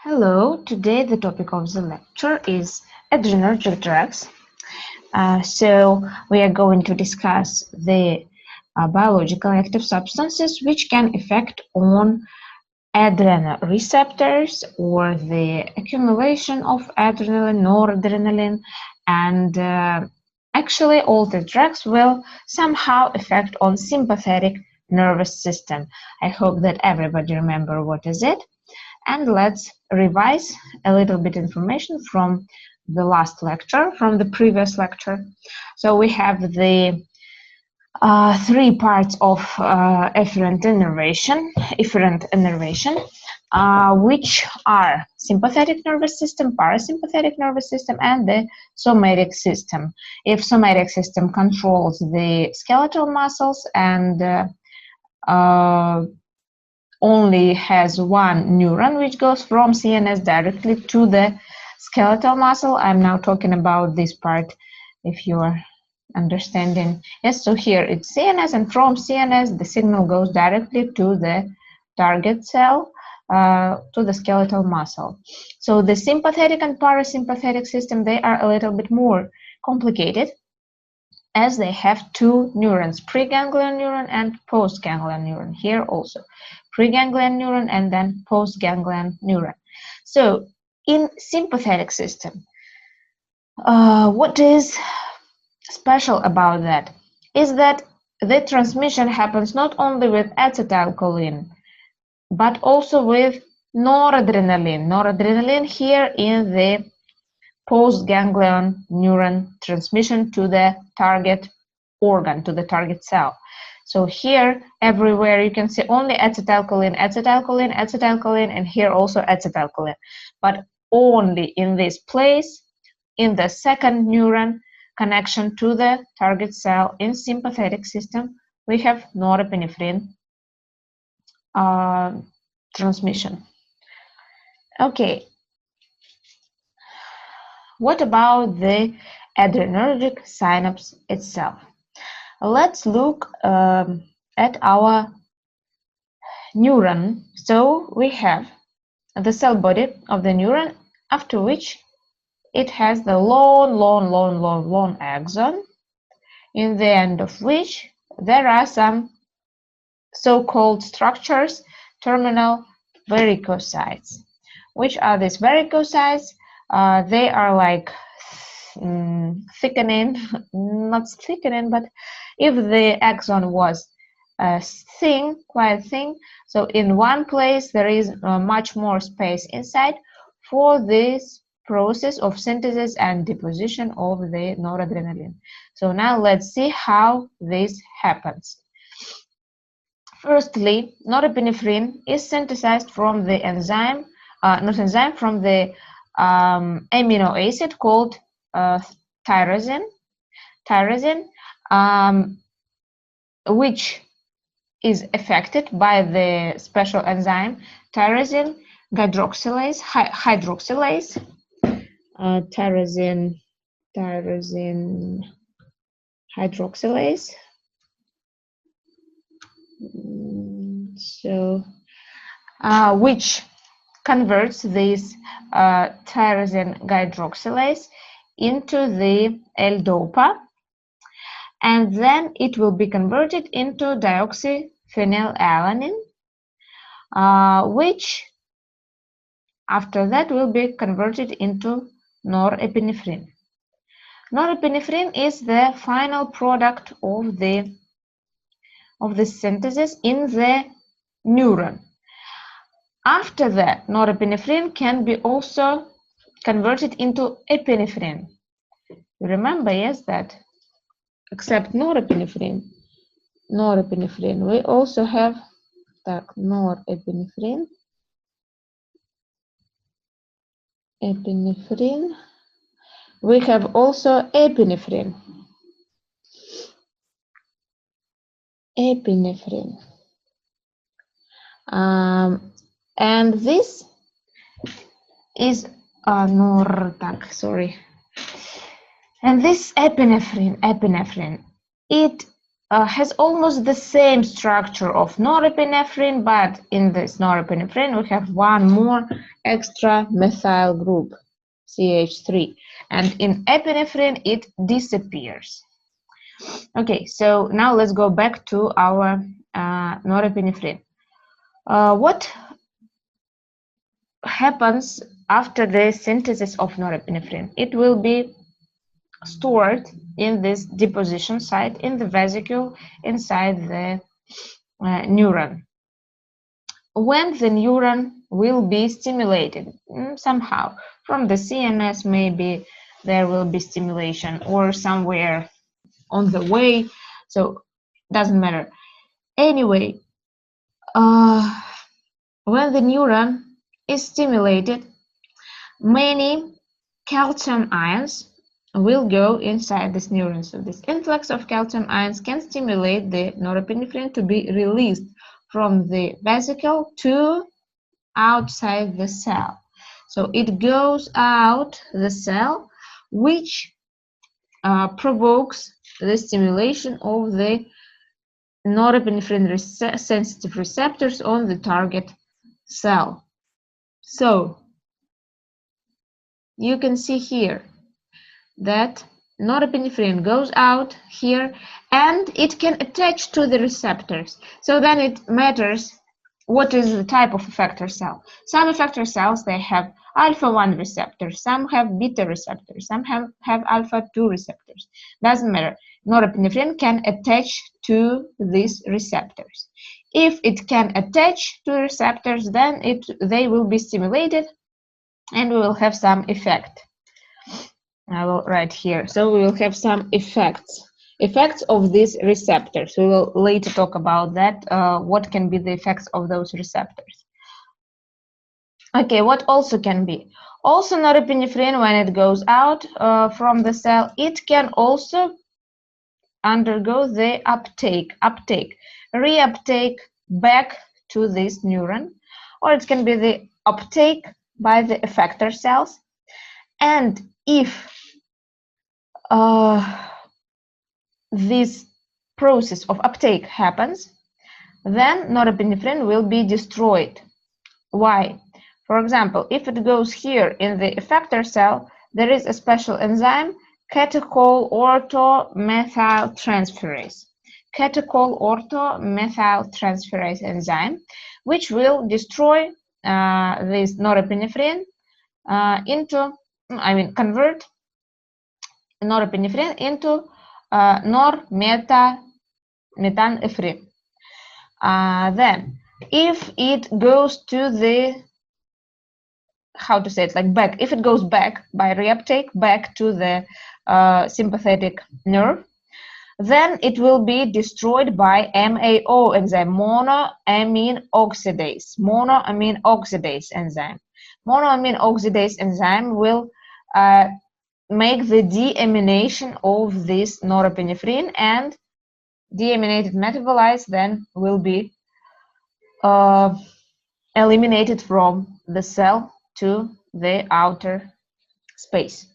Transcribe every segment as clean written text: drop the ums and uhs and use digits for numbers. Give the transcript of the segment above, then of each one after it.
Hello, today the topic of the lecture is adrenergic drugs. So we are going to discuss the biological active substances which can affect on adrenoreceptors or the accumulation of adrenaline, noradrenaline, and actually all the drugs will somehow affect on sympathetic nervous system. I hope that everybody remember what is it. And let's revise a little bit information from the last lecture, from the previous lecture. So we have the three parts of efferent innervation, which are sympathetic nervous system, parasympathetic nervous system, and the somatic system. If somatic system controls the skeletal muscles and only has one neuron which goes from CNS directly to the skeletal muscle. I'm now talking about this part, if you are understanding. Yes, so here it's CNS, and from CNS the signal goes directly to the target cell, to the skeletal muscle. So the sympathetic and parasympathetic system, they are a little bit more complicated, as they have two neurons, preganglion neuron and postganglion neuron. Here also preganglion neuron and then postganglion neuron. So in sympathetic system, what is special about that is that the transmission happens not only with acetylcholine but also with noradrenaline. Noradrenaline here in the postganglion neuron transmission to the target organ, to the target cell. So here, everywhere you can see only acetylcholine, acetylcholine, acetylcholine, and here also acetylcholine. But only in this place, in the second neuron connection to the target cell in sympathetic system, we have norepinephrine transmission. Okay. What about the adrenergic synapse itself? Let's look at our neuron. So we have the cell body of the neuron, after which it has the long axon, in the end of which there are some so-called structures, terminal varicocytes. Which are these varicocytes? They are like thickening, not thickening, but if the axon was thin, quite thin, so in one place there is much more space inside for this process of synthesis and deposition of the noradrenaline. So now let's see how this happens. Firstly, norepinephrine is synthesized from the enzyme, from the amino acid called tyrosine, which is affected by the special enzyme tyrosine hydroxylase, tyrosine hydroxylase. So, which converts this tyrosine hydroxylase into the L-DOPA, and then it will be converted into deoxyphenylalanine, which after that will be converted into norepinephrine. Norepinephrine is the final product of the synthesis in the neuron. After that, norepinephrine can be also converted into epinephrine. Remember, yes, that except norepinephrine, we also have norepinephrine, we have also epinephrine. And this is and this epinephrine, it has almost the same structure of norepinephrine, but in this norepinephrine we have one more extra methyl group, CH3, and in epinephrine it disappears. Okay, so now let's go back to our norepinephrine. What happens after the synthesis of norepinephrine? It will be stored in this deposition site in the vesicule inside the neuron. When the neuron will be stimulated somehow from the CNS, maybe there will be stimulation, or somewhere on the way, so doesn't matter. Anyway, when the neuron is stimulated, many calcium ions will go inside this neuron. So this influx of calcium ions can stimulate the norepinephrine to be released from the vesicle to outside the cell. So it goes out the cell, which provokes the stimulation of the norepinephrine sensitive receptors on the target cell. So you can see here that norepinephrine goes out here and it can attach to the receptors. So then it matters what is the type of effector cell. Some effector cells, they have alpha-1 receptors, some have beta receptors, some have alpha-2 receptors. Doesn't matter. Norepinephrine can attach to these receptors. If it can attach to receptors, then they will be stimulated and we will have some effect. I will write here. So we will have some effects of these receptors. We will later talk about that, what can be the effects of those receptors. Okay, what also can be? Also norepinephrine, when it goes out from the cell, it can also undergo the reuptake back to this neuron, or it can be the uptake by the effector cells. And if this process of uptake happens, then norepinephrine will be destroyed. Why? For example, if it goes here in the effector cell, there is a special enzyme, catechol orthomethyltransferase. Catechol orthomethyltransferase enzyme, which will destroy this norepinephrine convert norepinephrine into norepinephrine. Then, if it goes to the, if it goes back by reuptake back to the sympathetic nerve, then it will be destroyed by MAO enzyme, monoamine oxidase enzyme. Monoamine oxidase enzyme will make the deamination of this norepinephrine, and deaminated metabolites then will be eliminated from the cell to the outer space.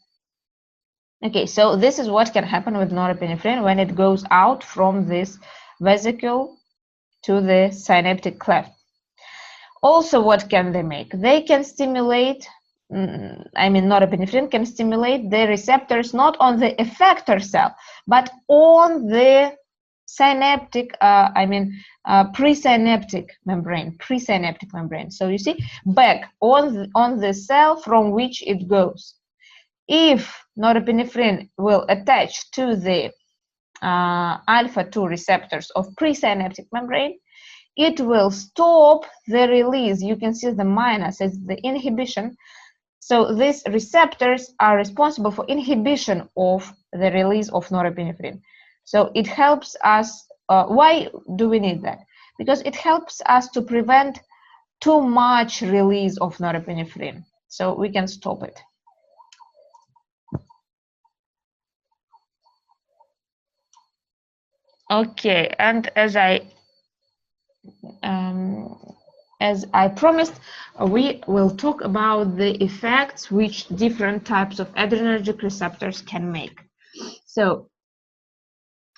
Okay, so this is what can happen with norepinephrine when it goes out from this vesicle to the synaptic cleft. Also, what can they make? They can stimulate, norepinephrine can stimulate the receptors not on the effector cell, but on the synaptic, presynaptic membrane. So you see, back on the cell from which it goes. If norepinephrine will attach to the alpha-2 receptors of presynaptic membrane, it will stop the release. You can see the minus is the inhibition. So these receptors are responsible for inhibition of the release of norepinephrine. So it helps us. Why do we need that? Because it helps us to prevent too much release of norepinephrine. So we can stop it. Okay, and as I promised, we will talk about the effects which different types of adrenergic receptors can make. So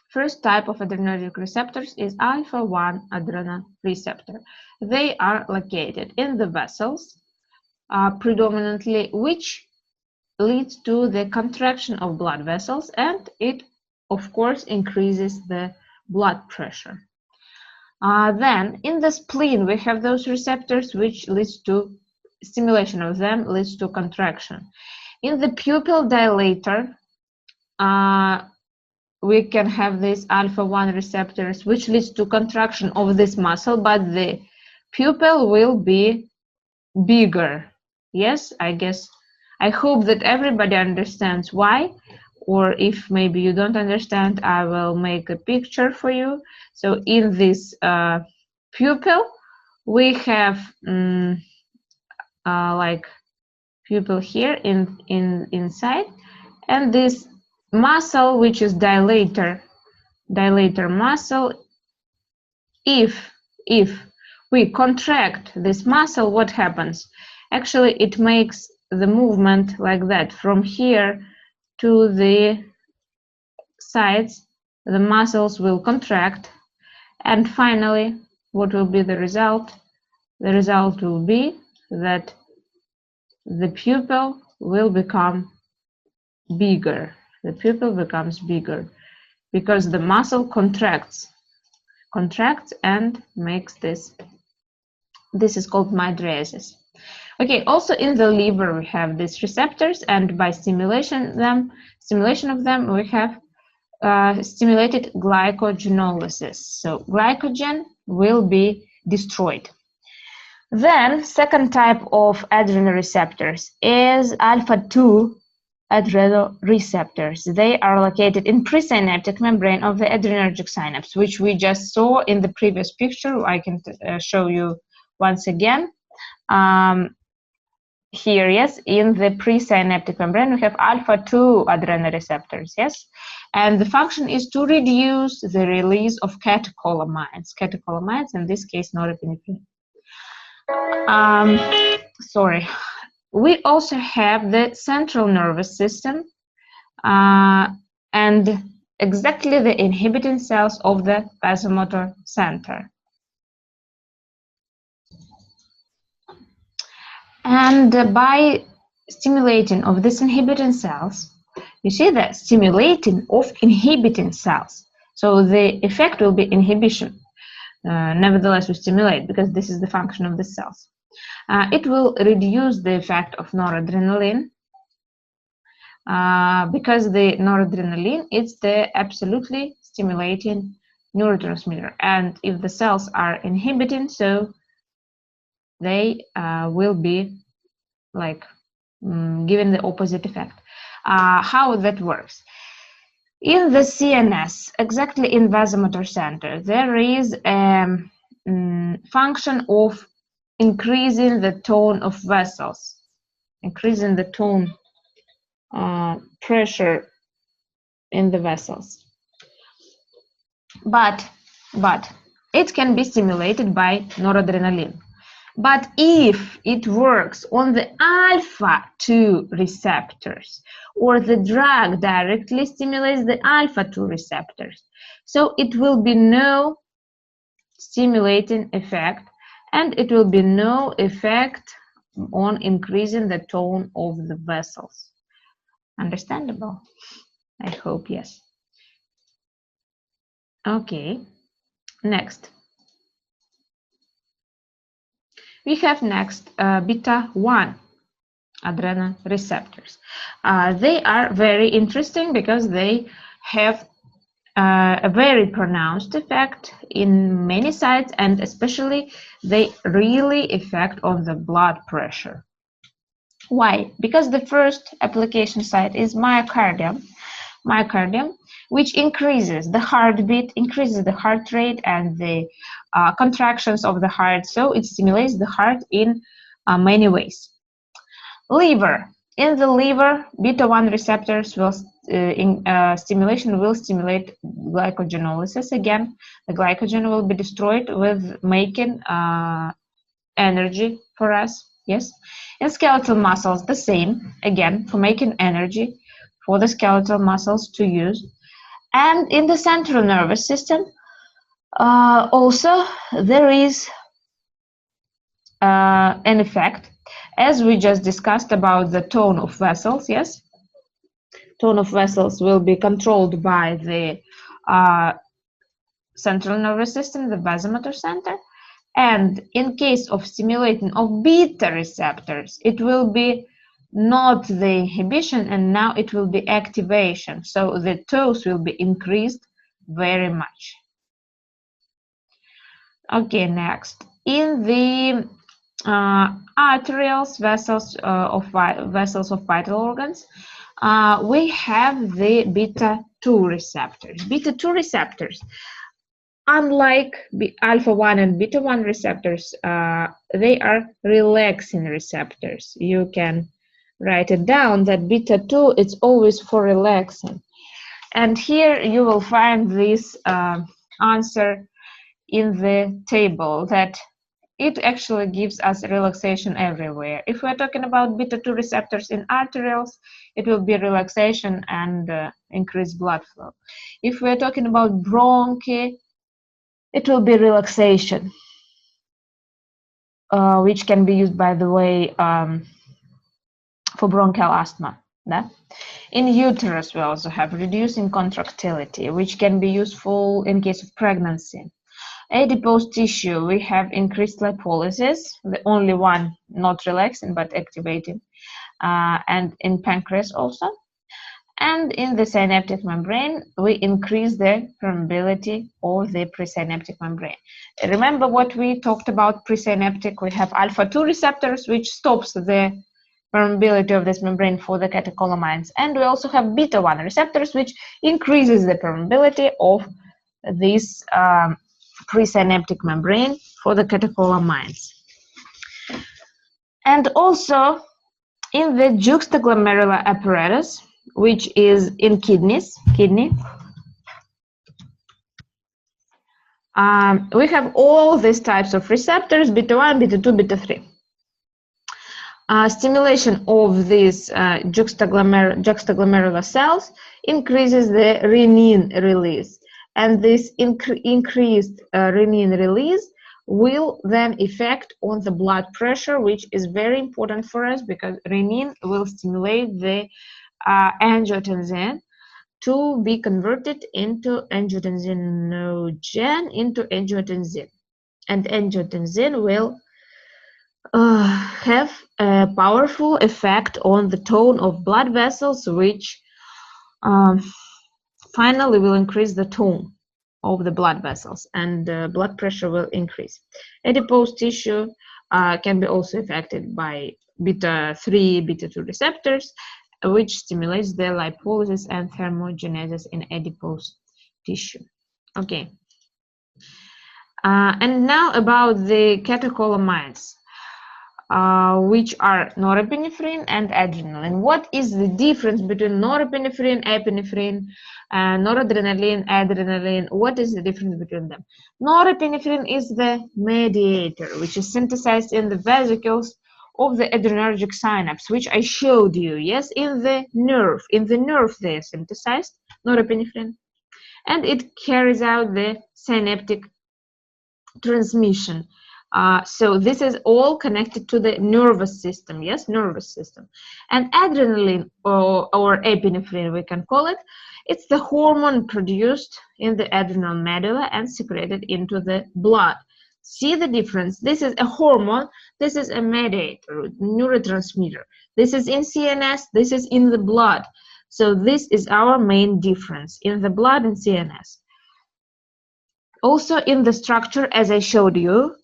First type of adrenergic receptors is alpha-1 adrenoreceptor. They are located in the vessels, predominantly, which leads to the contraction of blood vessels, and it, of course, increases the blood pressure. Then, in the spleen, we have those receptors which leads to stimulation of them, leads to contraction. In the pupil dilator, we can have these alpha-1 receptors, which leads to contraction of this muscle, but the pupil will be bigger. Yes, I hope that everybody understands why, or if maybe you don't understand, I will make a picture for you. So in this pupil, we have like pupil here inside, and this muscle, which is dilator muscle. If we contract this muscle, what happens? Actually, it makes the movement like that from here to the sides. The muscles will contract, and finally, what will be the result? The result will be that the pupil will become bigger. The pupil becomes bigger because the muscle contracts and makes this. This is called mydriasis. Okay, also in the liver we have these receptors, and by stimulation of them we have stimulated glycogenolysis. So glycogen will be destroyed. Then second type of adrenoreceptors is alpha-2 adrenoreceptors. They are located in presynaptic membrane of the adrenergic synapse, which we just saw in the previous picture. I can show you once again. Here, yes, in the presynaptic membrane, we have alpha-2 adrenoreceptors, yes? And the function is to reduce the release of catecholamines. Catecholamines, in this case, norepinephrine. Sorry. We also have the central nervous system and exactly the inhibiting cells of the vasomotor center. And by stimulating of these inhibiting cells, you see the stimulating of inhibiting cells. So the effect will be inhibition. Nevertheless, we stimulate because this is the function of the cells. It will reduce the effect of noradrenaline because the noradrenaline is the absolutely stimulating neurotransmitter. And if the cells are inhibiting, so they will be like given the opposite effect. How that works? In the CNS, exactly in vasomotor center, there is a function of increasing the tone of vessels, increasing the tone pressure in the vessels. But it can be stimulated by noradrenaline. But if it works on the alpha-2 receptors, or the drug directly stimulates the alpha-2 receptors, so it will be no stimulating effect, and it will be no effect on increasing the tone of the vessels. Understandable? I hope yes. Okay, next. We have next beta-1 adrenoreceptors. They are very interesting because they have a very pronounced effect in many sites, and especially they really affect on the blood pressure. Why? Because the first application site is myocardium, which increases the heartbeat, increases the heart rate and the contractions of the heart, so it stimulates the heart in many ways. Liver. In the liver, beta-1 receptors will stimulation will stimulate glycogenolysis. Again, the glycogen will be destroyed with making energy for us. Yes. In skeletal muscles, the same. Again, for making energy for the skeletal muscles to use. And in the central nervous system, also there is an effect, as we just discussed about the tone of vessels. Yes, tone of vessels will be controlled by the central nervous system, the vasomotor center. And in case of stimulating of beta receptors, it will be not the inhibition, and now it will be activation. So the dose will be increased very much. Okay, next. In the arterioles, vessels of vital organs, we have the beta-2 receptors. Beta-2 receptors, unlike alpha-1 and beta-1 receptors, they are relaxing receptors. You can write it down that beta-2 is always for relaxing. And here you will find this answer in the table, that it actually gives us relaxation everywhere. If we're talking about beta-2 receptors in arterioles, it will be relaxation and increased blood flow. If we're talking about bronchi, it will be relaxation, which can be used, by the way, for bronchial asthma. Yeah? In uterus, we also have reducing contractility, which can be useful in case of pregnancy. Adipose tissue, we have increased lipolysis, the only one not relaxing but activating, and in pancreas also. And in the synaptic membrane, we increase the permeability of the presynaptic membrane. Remember what we talked about presynaptic? We have alpha-2 receptors, which stops the permeability of this membrane for the catecholamines. And we also have beta-1 receptors, which increases the permeability of this presynaptic membrane for the catecholamines. And also in the juxtaglomerular apparatus, which is in kidney, we have all these types of receptors, beta-1, beta-2, beta-3. Stimulation of these juxtaglomerular cells increases the renin release. And this increased renin release will then affect on the blood pressure, which is very important for us, because renin will stimulate the angiotensin to be converted into angiotensinogen into angiotensin. And angiotensin will have a powerful effect on the tone of blood vessels, which finally will increase the tone of the blood vessels, and blood pressure will increase. Adipose tissue can be also affected by beta-3, beta-2 receptors, which stimulates the lipolysis and thermogenesis in adipose tissue. Okay. And now about the catecholamines, which are norepinephrine and adrenaline. What is the difference between norepinephrine, epinephrine, noradrenaline, adrenaline? What is the difference between them? Norepinephrine is the mediator, which is synthesized in the vesicles of the adrenergic synapse, which I showed you, yes, in the nerve. In the nerve they are synthesized, norepinephrine, and it carries out the synaptic transmission. So this is all connected to the nervous system, yes, nervous system. And adrenaline, or epinephrine, we can call it, it's the hormone produced in the adrenal medulla and secreted into the blood. See the difference? This is a hormone, this is a mediator, neurotransmitter. This is in CNS, this is in the blood. So this is our main difference in the blood and CNS. Also in the structure, as I showed you,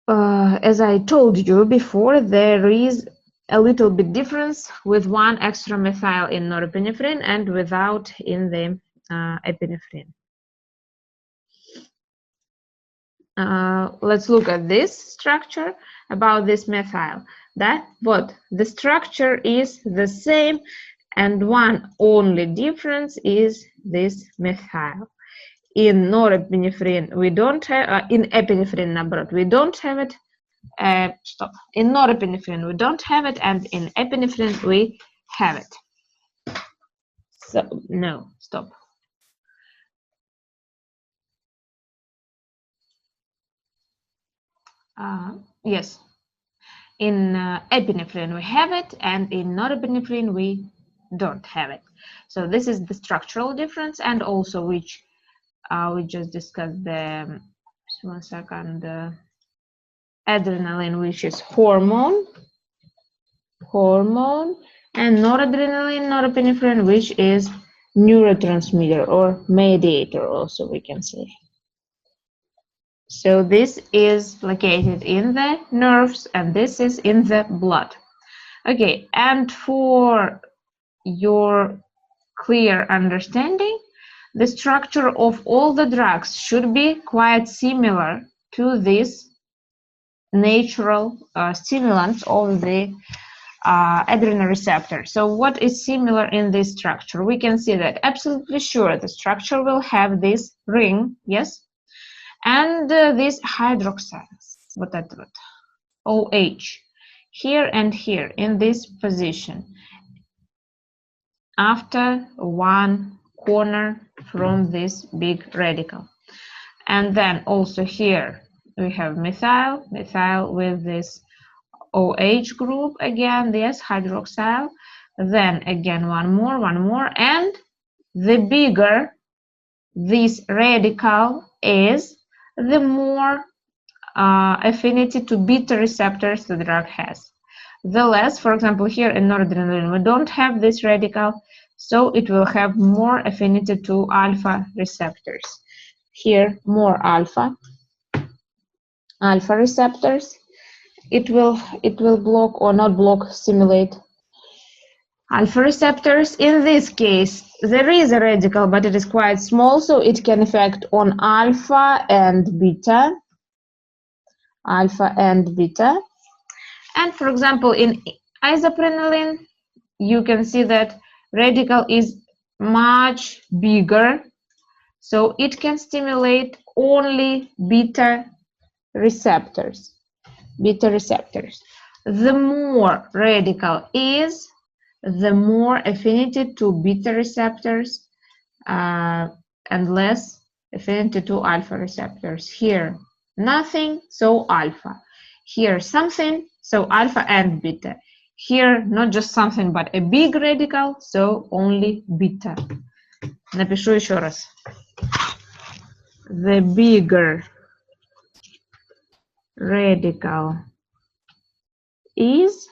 as I told you before, there is a little bit difference with one extra methyl in norepinephrine and without in the epinephrine. Let's look at this structure about this methyl. That what the structure is the same, and one only difference is this methyl. In norepinephrine we don't have, in epinephrine we don't have it. In norepinephrine we don't have it, and in epinephrine we have it. So no, stop. Yes, in epinephrine we have it, and in norepinephrine we don't have it. So this is the structural difference, and also which we just discussed the just 1 second, adrenaline, which is hormone, and noradrenaline, norepinephrine, which is neurotransmitter or mediator, also we can say. So this is located in the nerves, and this is in the blood. Okay, and for your clear understanding, the structure of all the drugs should be quite similar to this natural stimulants of the adrenoreceptor. So what is similar in this structure? We can see that absolutely sure the structure will have this ring, yes, and these hydroxides, вот это вот, OH, here and here in this position, after one corner from this big radical. And then also here we have methyl with this OH group again, yes, hydroxyl, then again one more, and the bigger this radical is, the more affinity to beta receptors the drug has. The less, for example, here in noradrenaline, we don't have this radical, so it will have more affinity to alpha receptors. Here, more alpha receptors. It will block or not block, stimulate alpha receptors. In this case, there is a radical, but it is quite small, so it can affect on alpha and beta. And for example, in isoprenaline, you can see that radical is much bigger, so it can stimulate only beta receptors. The more radical is, the more affinity to beta receptors and less affinity to alpha receptors. Here nothing, so alpha. Here something, so alpha and beta. Here not just something, but a big radical, so only beta. Напишу еще раз. The bigger radical is,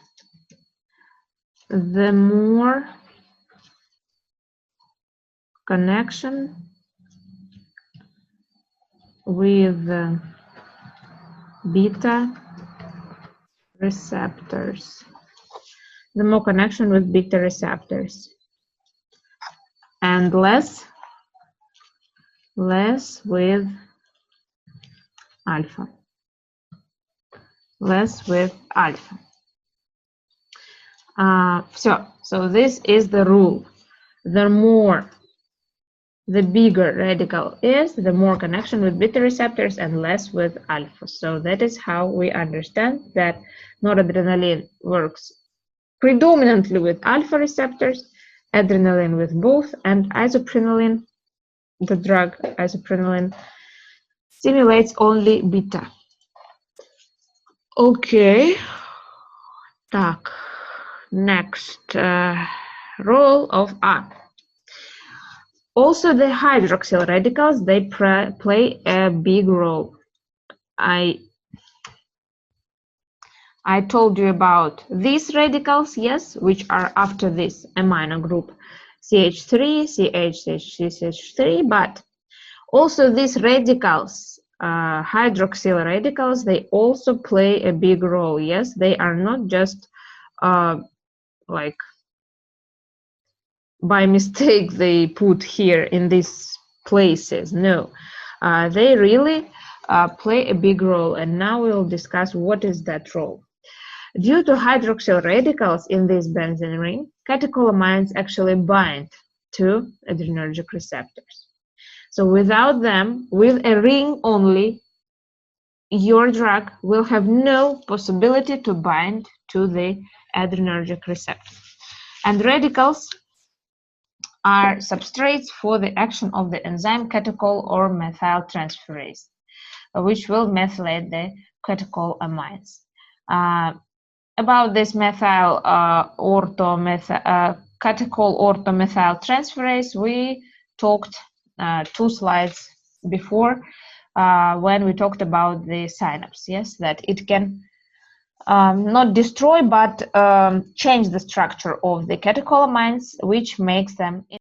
the more connection with beta receptors. The more connection with beta receptors, and less with alpha. So this is the rule. The bigger radical is, the more connection with beta receptors and less with alpha. So that is how we understand that noradrenaline works predominantly with alpha receptors, adrenaline with both, and isoprenaline, the drug isoprenaline, stimulates only beta. Okay. Так. Next, role of also the hydroxyl radicals, they play a big role. I told you about these radicals, yes, which are after this amino group CH3, CH3, but also these radicals, hydroxyl radicals, they also play a big role, yes. They are not just like by mistake they put here in these places. No, they really play a big role, and now we'll discuss what is that role. Due to hydroxyl radicals in this benzene ring, catecholamines actually bind to adrenergic receptors. So without them, with a ring only, your drug will have no possibility to bind to the adrenergic receptor. And radicals are substrates for the action of the enzyme catechol or methyltransferase, which will methylate the catecholamines. About this catechol orthomethyl transferase, we talked 2 slides before when we talked about the synapse. Yes, that it can not destroy but change the structure of the catecholamines, which makes them